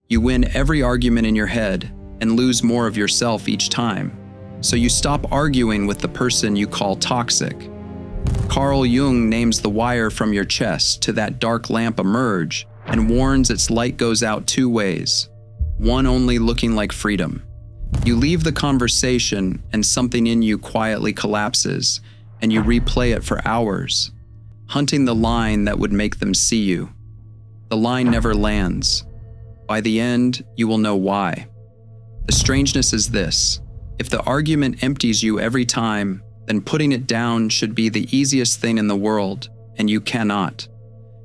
You win every argument in your head and lose more of yourself each time. So you stop arguing with the person you call toxic. Carl Jung names the wire from your chest to that dark lamp emerge and warns its light goes out two ways, one only looking like freedom. You leave the conversation and something in you quietly collapses, and you replay it for hours, hunting the line that would make them see you. The line never lands. By the end, you will know why. The strangeness is this: if the argument empties you every time, then putting it down should be the easiest thing in the world, and you cannot.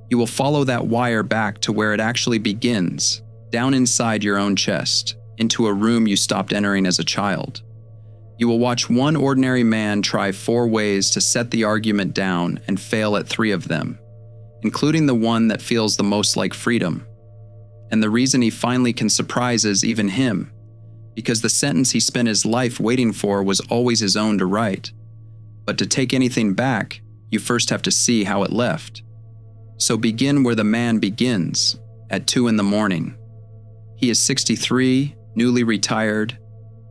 You will follow that wire back to where it actually begins, down inside your own chest, into a room you stopped entering as a child. You will watch one ordinary man try 4 ways to set the argument down and fail at 3 of them, including the one that feels the most like freedom. And the reason he finally can surprise is even him, because the sentence he spent his life waiting for was always his own to write. But to take anything back, you first have to see how it left. So begin where the man begins, at 2 in the morning. He is 63, newly retired,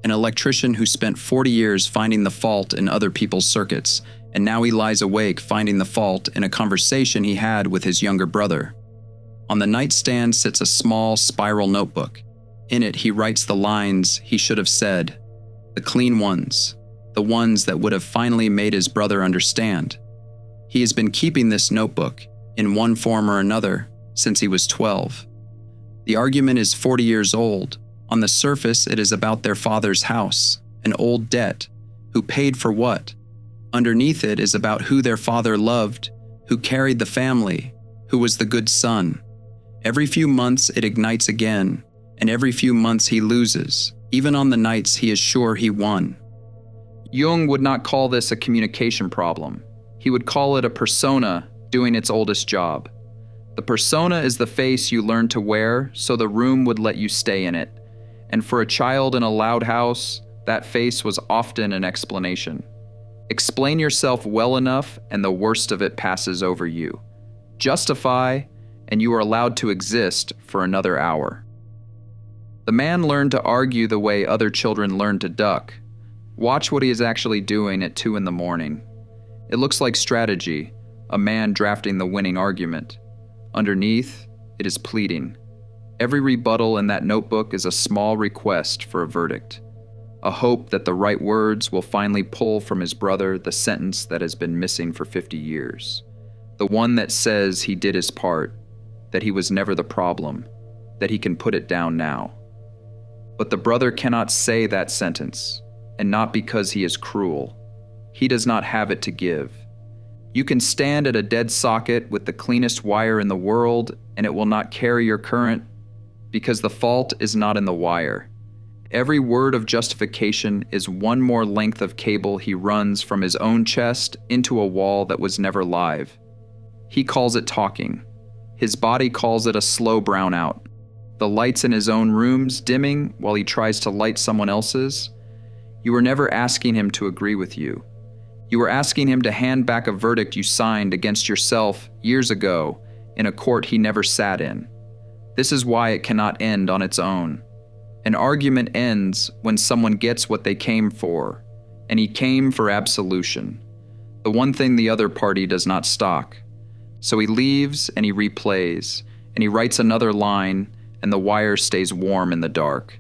an electrician who spent 40 years finding the fault in other people's circuits, and now he lies awake finding the fault in a conversation he had with his younger brother. On the nightstand sits a small spiral notebook. In it he writes the lines he should have said, the clean ones, the ones that would have finally made his brother understand. He has been keeping this notebook, in one form or another, since he was 12. The argument is 40 years old. On the surface, it is about their father's house, an old debt, who paid for what. Underneath it is about who their father loved, who carried the family, who was the good son. Every few months it ignites again, and every few months he loses, even on the nights he is sure he won. Jung would not call this a communication problem. He would call it a persona doing its oldest job. The persona is the face you learn to wear so the room would let you stay in it. And for a child in a loud house, that face was often an explanation. Explain yourself well enough and the worst of it passes over you. Justify, and you are allowed to exist for another hour. The man learned to argue the way other children learn to duck. Watch what he is actually doing at 2 in the morning. It looks like strategy, a man drafting the winning argument. Underneath, it is pleading. Every rebuttal in that notebook is a small request for a verdict, a hope that the right words will finally pull from his brother the sentence that has been missing for 50 years, the one that says he did his part, that he was never the problem, that he can put it down now. But the brother cannot say that sentence, and not because he is cruel. He does not have it to give. You can stand at a dead socket with the cleanest wire in the world, and it will not carry your current, because the fault is not in the wire. Every word of justification is one more length of cable he runs from his own chest into a wall that was never live. He calls it talking. His body calls it a slow brownout. The lights in his own rooms dimming while he tries to light someone else's. You were never asking him to agree with you. You were asking him to hand back a verdict you signed against yourself years ago in a court he never sat in. This is why it cannot end on its own. An argument ends when someone gets what they came for, and he came for absolution, the one thing the other party does not stock. So he leaves and he replays, and he writes another line, and the wire stays warm in the dark.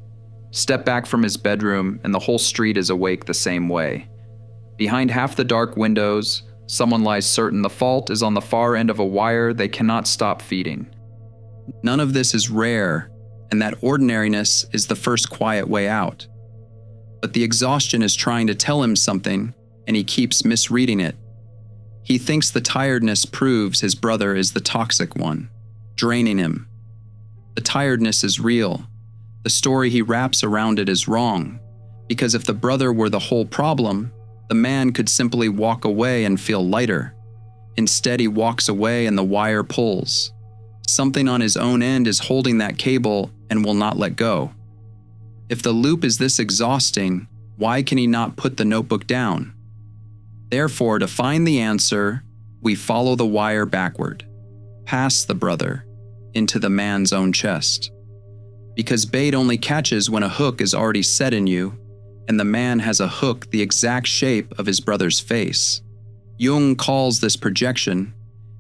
Step back from his bedroom, and the whole street is awake the same way. Behind half the dark windows, someone lies certain the fault is on the far end of a wire they cannot stop feeding. None of this is rare, and that ordinariness is the first quiet way out. But the exhaustion is trying to tell him something, and he keeps misreading it. He thinks the tiredness proves his brother is the toxic one, draining him. The tiredness is real. The story he wraps around it is wrong, because if the brother were the whole problem, the man could simply walk away and feel lighter. Instead, he walks away and the wire pulls. Something on his own end is holding that cable and will not let go. If the loop is this exhausting, why can he not put the notebook down? Therefore, to find the answer, we follow the wire backward, past the brother, into the man's own chest. because bait only catches when a hook is already set in you, and the man has a hook the exact shape of his brother's face. Jung calls this projection,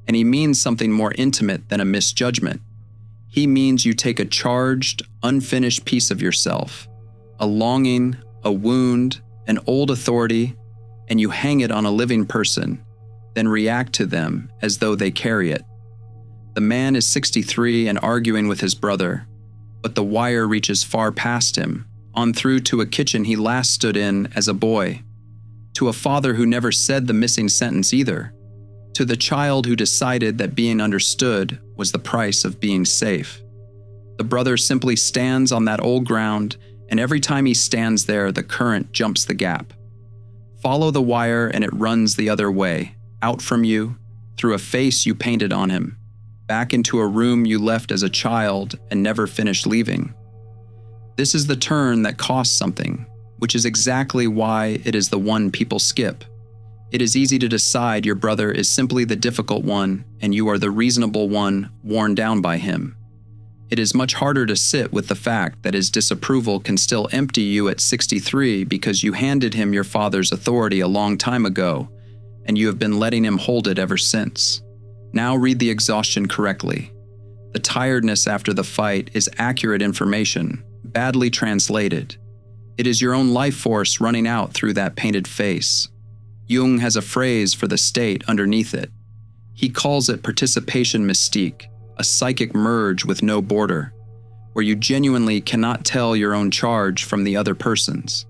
and he means something more intimate than a misjudgment. He means you take a charged, unfinished piece of yourself, a longing, a wound, an old authority, and you hang it on a living person, then react to them as though they carry it. The man is 63 and arguing with his brother, but the wire reaches far past him, on through to a kitchen he last stood in as a boy, to a father who never said the missing sentence either, to the child who decided that being understood was the price of being safe. The brother simply stands on that old ground, and every time he stands there, the current jumps the gap. Follow the wire and it runs the other way, out from you, through a face you painted on him, back into a room you left as a child and never finished leaving. This is the turn that costs something, which is exactly why it is the one people skip. It is easy to decide your brother is simply the difficult one and you are the reasonable one worn down by him. It is much harder to sit with the fact that his disapproval can still empty you at 63 because you handed him your father's authority a long time ago, and you have been letting him hold it ever since. Now read the exhaustion correctly. The tiredness after the fight is accurate information, badly translated. It is your own life force running out through that painted face. Jung has a phrase for the state underneath it. He calls it participation mystique, a psychic merge with no border, where you genuinely cannot tell your own charge from the other person's.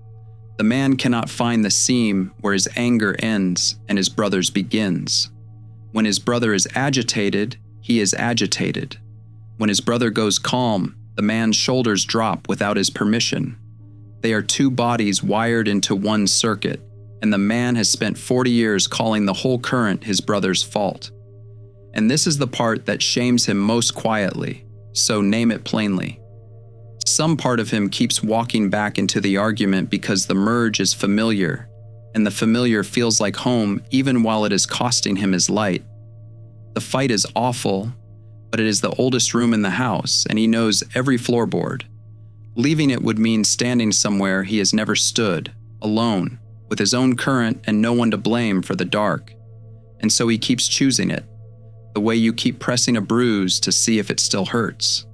The man cannot find the seam where his anger ends and his brother's begins. When his brother is agitated, he is agitated. When his brother goes calm, the man's shoulders drop without his permission. They are two bodies wired into one circuit, and the man has spent 40 years calling the whole current his brother's fault. And this is the part that shames him most quietly, so name it plainly. Some part of him keeps walking back into the argument because the merge is familiar, and the familiar feels like home even while it is costing him his light. The fight is awful, but it is the oldest room in the house, and he knows every floorboard. Leaving it would mean standing somewhere he has never stood, alone, with his own current and no one to blame for the dark. And so he keeps choosing it, the way you keep pressing a bruise to see if it still hurts.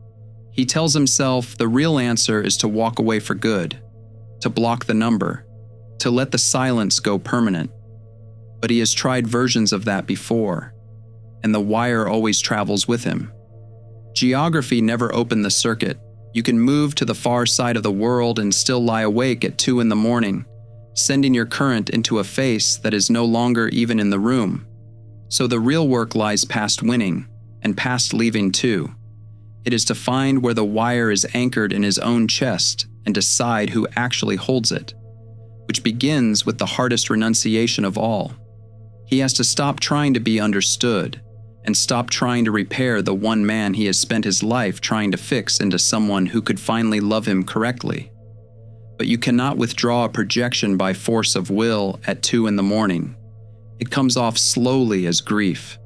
He tells himself the real answer is to walk away for good, to block the number, to let the silence go permanent. But he has tried versions of that before, and the wire always travels with him. Geography never opened the circuit. You can move to the far side of the world and still lie awake at 2 a.m, sending your current into a face that is no longer even in the room. So the real work lies past winning, and past leaving too. It is to find where the wire is anchored in his own chest and decide who actually holds it, which begins with the hardest renunciation of all. He has to stop trying to be understood and stop trying to repair the one man he has spent his life trying to fix into someone who could finally love him correctly. But you cannot withdraw a projection by force of will at 2 a.m. It comes off slowly as grief.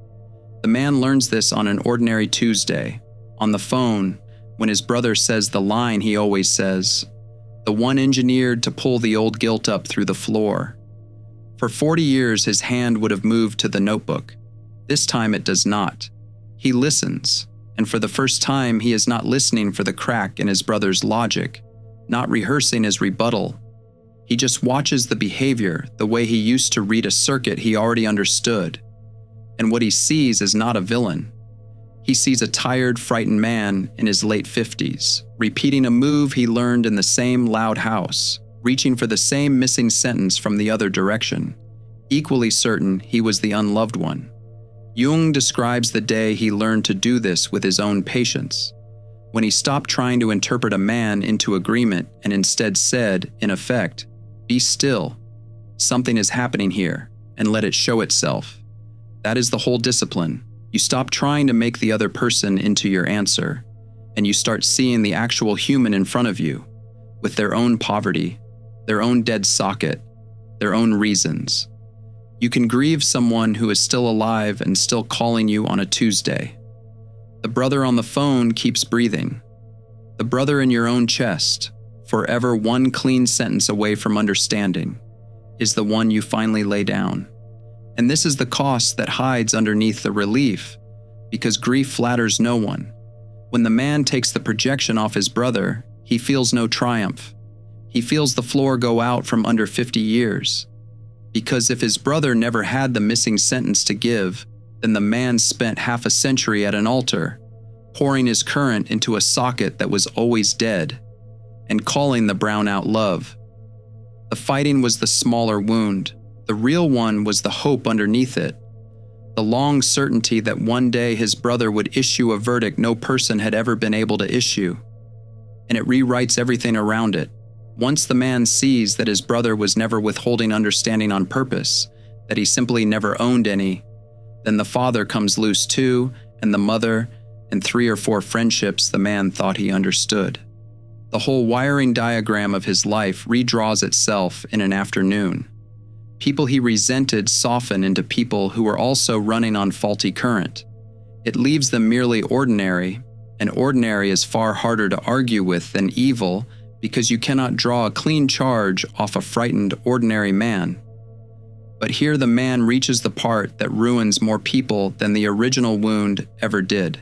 The man learns this on an ordinary Tuesday, on the phone, when his brother says the line he always says, the one engineered to pull the old guilt up through the floor. For 40 years his hand would have moved to the notebook. This time it does not. He listens, and for the first time he is not listening for the crack in his brother's logic, not rehearsing his rebuttal. He just watches the behavior the way he used to read a circuit he already understood. And what he sees is not a villain. He sees a tired, frightened man in his late 50s, repeating a move he learned in the same loud house, reaching for the same missing sentence from the other direction, equally certain he was the unloved one. Jung describes the day he learned to do this with his own patience, when he stopped trying to interpret a man into agreement and instead said, in effect, "Be still. Something is happening here, and let it show itself." That is the whole discipline. You stop trying to make the other person into your answer, and you start seeing the actual human in front of you, with their own poverty, their own dead socket, their own reasons. You can grieve someone who is still alive and still calling you on a Tuesday. The brother on the phone keeps breathing. The brother in your own chest, forever one clean sentence away from understanding, is the one you finally lay down. And this is the cost that hides underneath the relief, because grief flatters no one. When the man takes the projection off his brother, he feels no triumph. He feels the floor go out from under 50 years. Because if his brother never had the missing sentence to give, then the man spent half a century at an altar, pouring his current into a socket that was always dead, and calling the brown out love. The fighting was the smaller wound. The real one was the hope underneath it. The long certainty that one day his brother would issue a verdict no person had ever been able to issue. And it rewrites everything around it. Once the man sees that his brother was never withholding understanding on purpose, that he simply never owned any, then the father comes loose too, and the mother, and 3 or 4 friendships the man thought he understood. The whole wiring diagram of his life redraws itself in an afternoon. People he resented soften into people who were also running on faulty current. It leaves them merely ordinary, and ordinary is far harder to argue with than evil, because you cannot draw a clean charge off a frightened, ordinary man. But here the man reaches the part that ruins more people than the original wound ever did.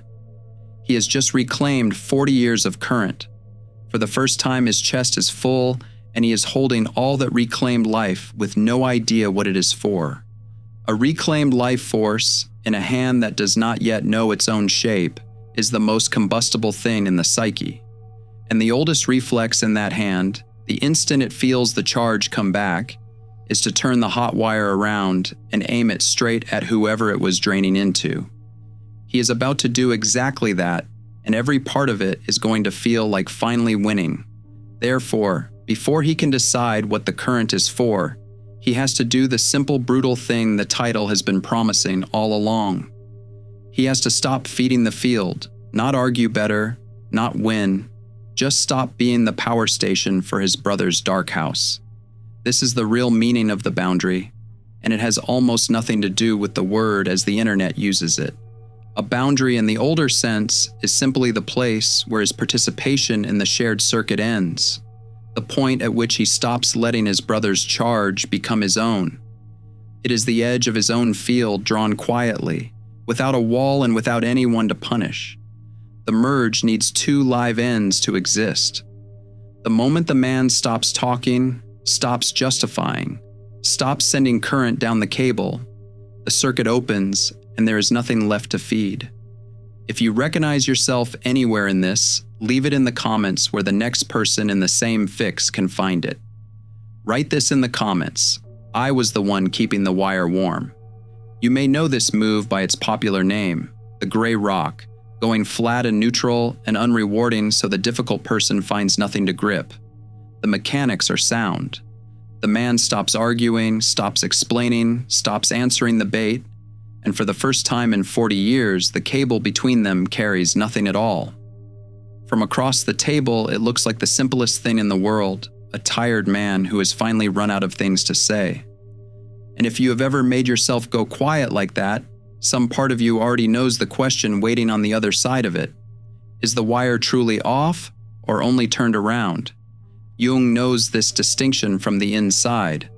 He has just reclaimed 40 years of current. For the first time, his chest is full, and he is holding all that reclaimed life with no idea what it is for. A reclaimed life force in a hand that does not yet know its own shape is the most combustible thing in the psyche. And the oldest reflex in that hand, the instant it feels the charge come back, is to turn the hot wire around and aim it straight at whoever it was draining into. He is about to do exactly that, and every part of it is going to feel like finally winning. Therefore, before he can decide what the current is for, he has to do the simple, brutal thing the title has been promising all along. He has to stop feeding the field, not argue better, not win, just stop being the power station for his brother's dark house. This is the real meaning of the boundary, and it has almost nothing to do with the word as the internet uses it. A boundary in the older sense is simply the place where his participation in the shared circuit ends, the point at which he stops letting his brother's charge become his own. It is the edge of his own field drawn quietly, without a wall and without anyone to punish. The merge needs 2 live ends to exist. The moment the man stops talking, stops justifying, stops sending current down the cable, the circuit opens and there is nothing left to feed. If you recognize yourself anywhere in this, leave it in the comments where the next person in the same fix can find it. Write this in the comments. I was the one keeping the wire warm. You may know this move by its popular name, the gray rock, going flat and neutral and unrewarding so the difficult person finds nothing to grip. The mechanics are sound. The man stops arguing, stops explaining, stops answering the bait, and for the first time in 40 years, the cable between them carries nothing at all. From across the table, it looks like the simplest thing in the world, a tired man who has finally run out of things to say. And if you have ever made yourself go quiet like that, some part of you already knows the question waiting on the other side of it. Is the wire truly off or only turned around? Jung knows this distinction from the inside.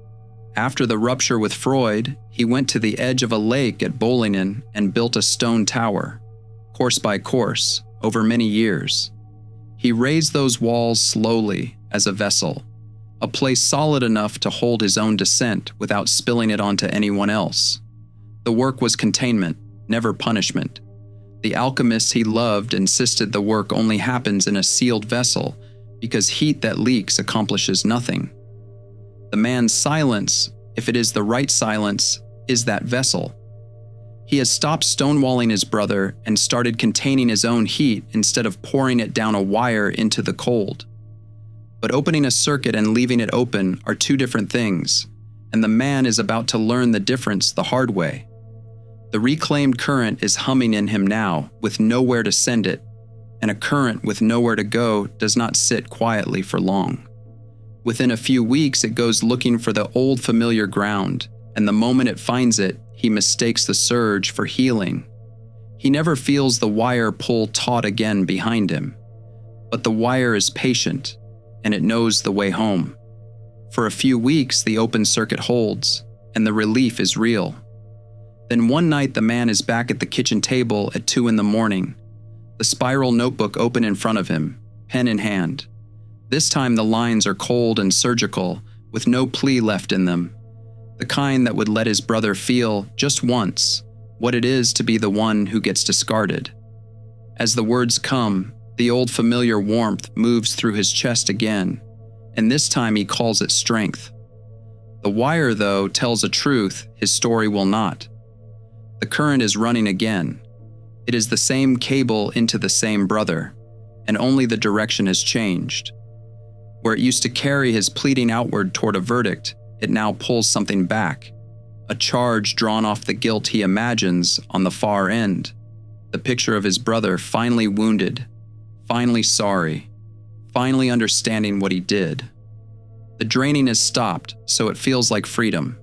After the rupture with Freud, he went to the edge of a lake at Bollingen and built a stone tower, course by course, over many years. He raised those walls slowly as a vessel, a place solid enough to hold his own descent without spilling it onto anyone else. The work was containment, never punishment. The alchemists he loved insisted the work only happens in a sealed vessel because heat that leaks accomplishes nothing. The man's silence, if it is the right silence, is that vessel. He has stopped stonewalling his brother and started containing his own heat instead of pouring it down a wire into the cold. But opening a circuit and leaving it open are 2 different things, and the man is about to learn the difference the hard way. The reclaimed current is humming in him now, with nowhere to send it, and a current with nowhere to go does not sit quietly for long. Within a few weeks, it goes looking for the old familiar ground, and the moment it finds it, he mistakes the surge for healing. He never feels the wire pull taut again behind him. But the wire is patient, and it knows the way home. For a few weeks, the open circuit holds, and the relief is real. Then one night, the man is back at the kitchen table at 2 a.m, the spiral notebook open in front of him, pen in hand. This time the lines are cold and surgical, with no plea left in them, the kind that would let his brother feel, just once, what it is to be the one who gets discarded. As the words come, the old familiar warmth moves through his chest again, and this time he calls it strength. The wire, though, tells a truth his story will not. The current is running again. It is the same cable into the same brother, and only the direction has changed. Where it used to carry his pleading outward toward a verdict, it now pulls something back, a charge drawn off the guilt he imagines on the far end, the picture of his brother finally wounded, finally sorry, finally understanding what he did. The draining is stopped, so it feels like freedom,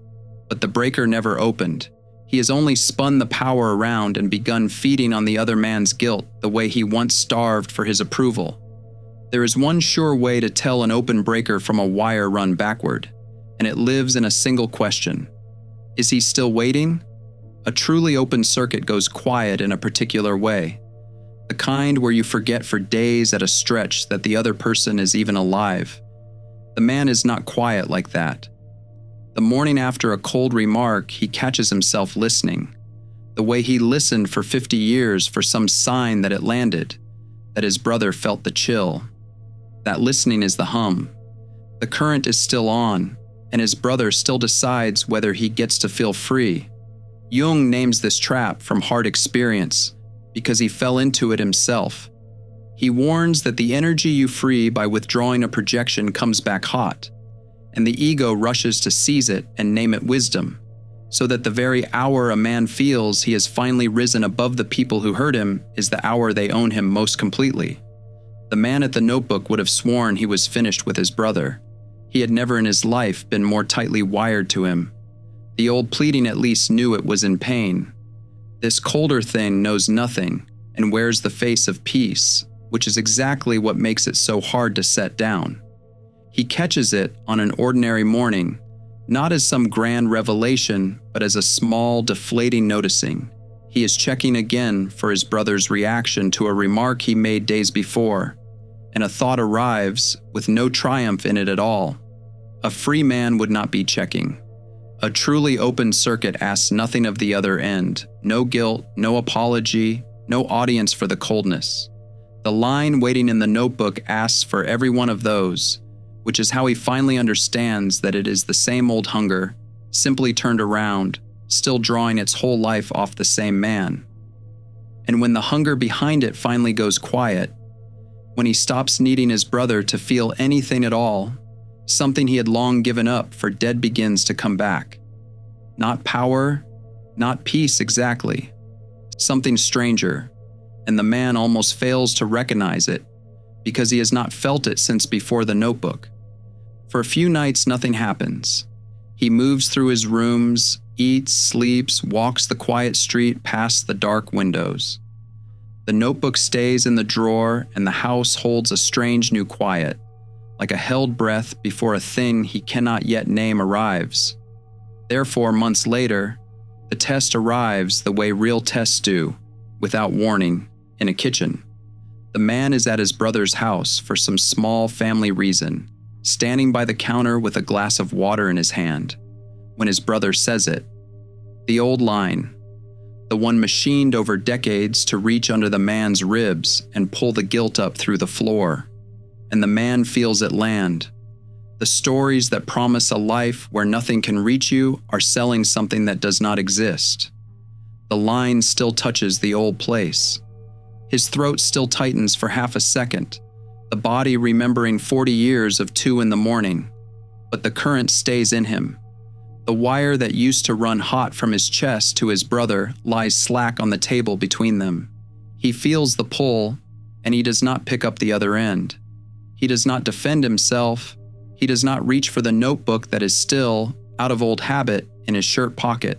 but the breaker never opened. He has only spun the power around and begun feeding on the other man's guilt the way he once starved for his approval. There is one sure way to tell an open breaker from a wire run backward, and it lives in a single question. Is he still waiting? A truly open circuit goes quiet in a particular way, the kind where you forget for days at a stretch that the other person is even alive. The man is not quiet like that. The morning after a cold remark, he catches himself listening, the way he listened for 50 years for some sign that it landed, that his brother felt the chill. That listening is the hum. The current is still on, and his brother still decides whether he gets to feel free. Jung names this trap from hard experience because he fell into it himself. He warns that the energy you free by withdrawing a projection comes back hot, and the ego rushes to seize it and name it wisdom, so that the very hour a man feels he has finally risen above the people who hurt him is the hour they own him most completely. The man at the notebook would have sworn he was finished with his brother. He had never in his life been more tightly wired to him. The old pleading at least knew it was in pain. This colder thing knows nothing and wears the face of peace, which is exactly what makes it so hard to set down. He catches it on an ordinary morning, not as some grand revelation, but as a small, deflating noticing. He is checking again for his brother's reaction to a remark he made days before, and a thought arrives with no triumph in it at all. A free man would not be checking. A truly open circuit asks nothing of the other end, no guilt, no apology, no audience for the coldness. The line waiting in the notebook asks for every one of those, which is how he finally understands that it is the same old hunger, simply turned around, still drawing its whole life off the same man. And when the hunger behind it finally goes quiet, when he stops needing his brother to feel anything at all, something he had long given up for dead begins to come back. Not power, not peace exactly, something stranger, and the man almost fails to recognize it because he has not felt it since before the notebook. For a few nights, nothing happens. He moves through his rooms, eats, sleeps, walks the quiet street past the dark windows. The notebook stays in the drawer, and the house holds a strange new quiet, like a held breath before a thing he cannot yet name arrives. Therefore, months later, the test arrives the way real tests do, without warning, in a kitchen. The man is at his brother's house for some small family reason, standing by the counter with a glass of water in his hand, when his brother says it. The old line, the one machined over decades to reach under the man's ribs and pull the guilt up through the floor. And the man feels it land. The stories that promise a life where nothing can reach you are selling something that does not exist. The line still touches the old place. His throat still tightens for half a second, the body remembering 40 years of 2 a.m, but the current stays in him. The wire that used to run hot from his chest to his brother lies slack on the table between them. He feels the pull, and he does not pick up the other end. He does not defend himself. He does not reach for the notebook that is still, out of old habit, in his shirt pocket.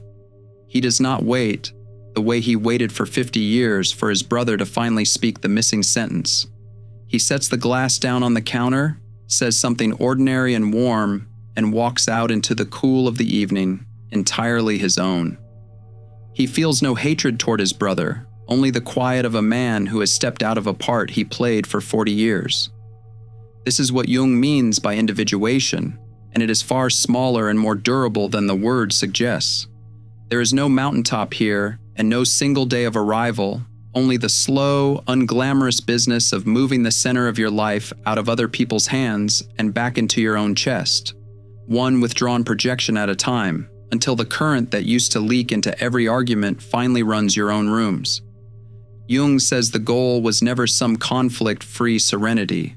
He does not wait, the way he waited for 50 years for his brother to finally speak the missing sentence. He sets the glass down on the counter, says something ordinary and warm, and walks out into the cool of the evening, entirely his own. He feels no hatred toward his brother, only the quiet of a man who has stepped out of a part he played for 40 years. This is what Jung means by individuation, and it is far smaller and more durable than the word suggests. There is no mountaintop here, and no single day of arrival, only the slow, unglamorous business of moving the center of your life out of other people's hands and back into your own chest, one withdrawn projection at a time, until the current that used to leak into every argument finally runs your own rooms. Jung says the goal was never some conflict-free serenity,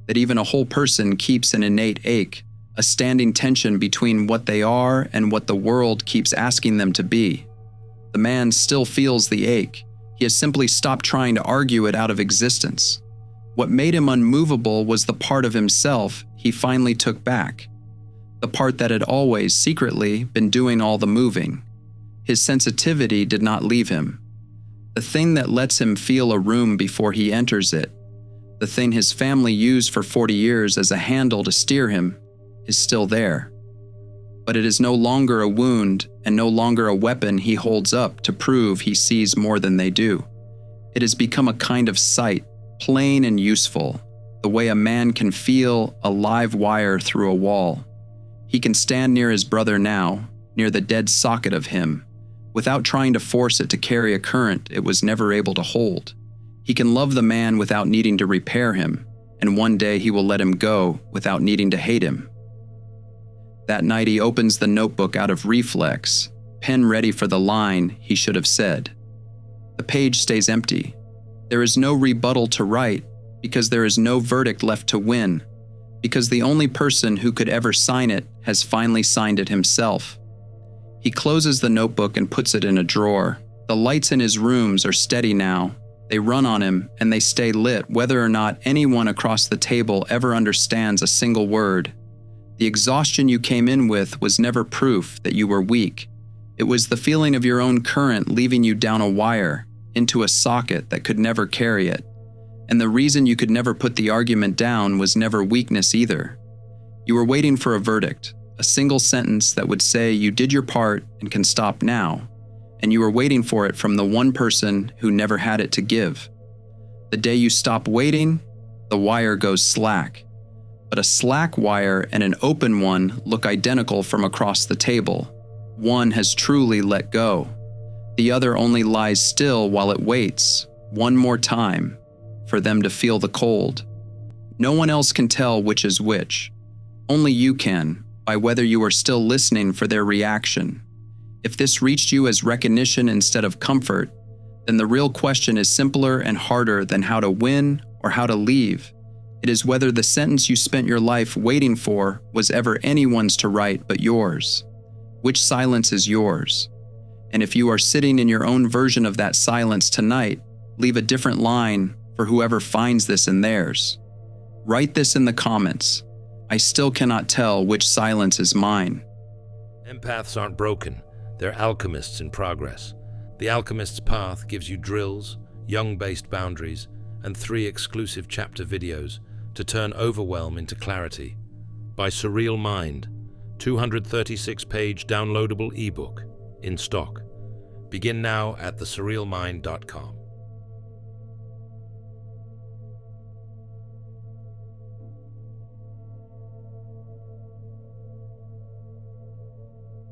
that even a whole person keeps an innate ache, a standing tension between what they are and what the world keeps asking them to be. The man still feels the ache. He has simply stopped trying to argue it out of existence. What made him unmovable was the part of himself he finally took back, the part that had always, secretly, been doing all the moving. His sensitivity did not leave him. The thing that lets him feel a room before he enters it, the thing his family used for 40 years as a handle to steer him, is still there. But it is no longer a wound and no longer a weapon he holds up to prove he sees more than they do. It has become a kind of sight, plain and useful, the way a man can feel a live wire through a wall. He can stand near his brother now, near the dead socket of him, without trying to force it to carry a current it was never able to hold. He can love the man without needing to repair him, and one day he will let him go without needing to hate him. That night he opens the notebook out of reflex, pen ready for the line he should have said. The page stays empty. There is no rebuttal to write, because there is no verdict left to win, because the only person who could ever sign it has finally signed it himself. He closes the notebook and puts it in a drawer. The lights in his rooms are steady now. They run on him and they stay lit whether or not anyone across the table ever understands a single word. The exhaustion you came in with was never proof that you were weak. It was the feeling of your own current leaving you down a wire, into a socket that could never carry it. And the reason you could never put the argument down was never weakness either. You were waiting for a verdict, a single sentence that would say you did your part and can stop now, and you were waiting for it from the one person who never had it to give. The day you stop waiting, the wire goes slack. But a slack wire and an open one look identical from across the table. One has truly let go. The other only lies still while it waits, one more time, for them to feel the cold. No one else can tell which is which. Only you can, by whether you are still listening for their reaction. If this reached you as recognition instead of comfort, then the real question is simpler and harder than how to win or how to leave. It is whether the sentence you spent your life waiting for was ever anyone's to write but yours. Which silence is yours? And if you are sitting in your own version of that silence tonight, leave a different line for whoever finds this in theirs. Write this in the comments. I still cannot tell which silence is mine. Empaths aren't broken. They're alchemists in progress. The Alchemist's Path gives you drills, Jung-based boundaries, and 3 exclusive chapter videos to turn overwhelm into clarity. By Surreal Mind, 236-page downloadable ebook in stock. Begin now at thesurrealmind.com.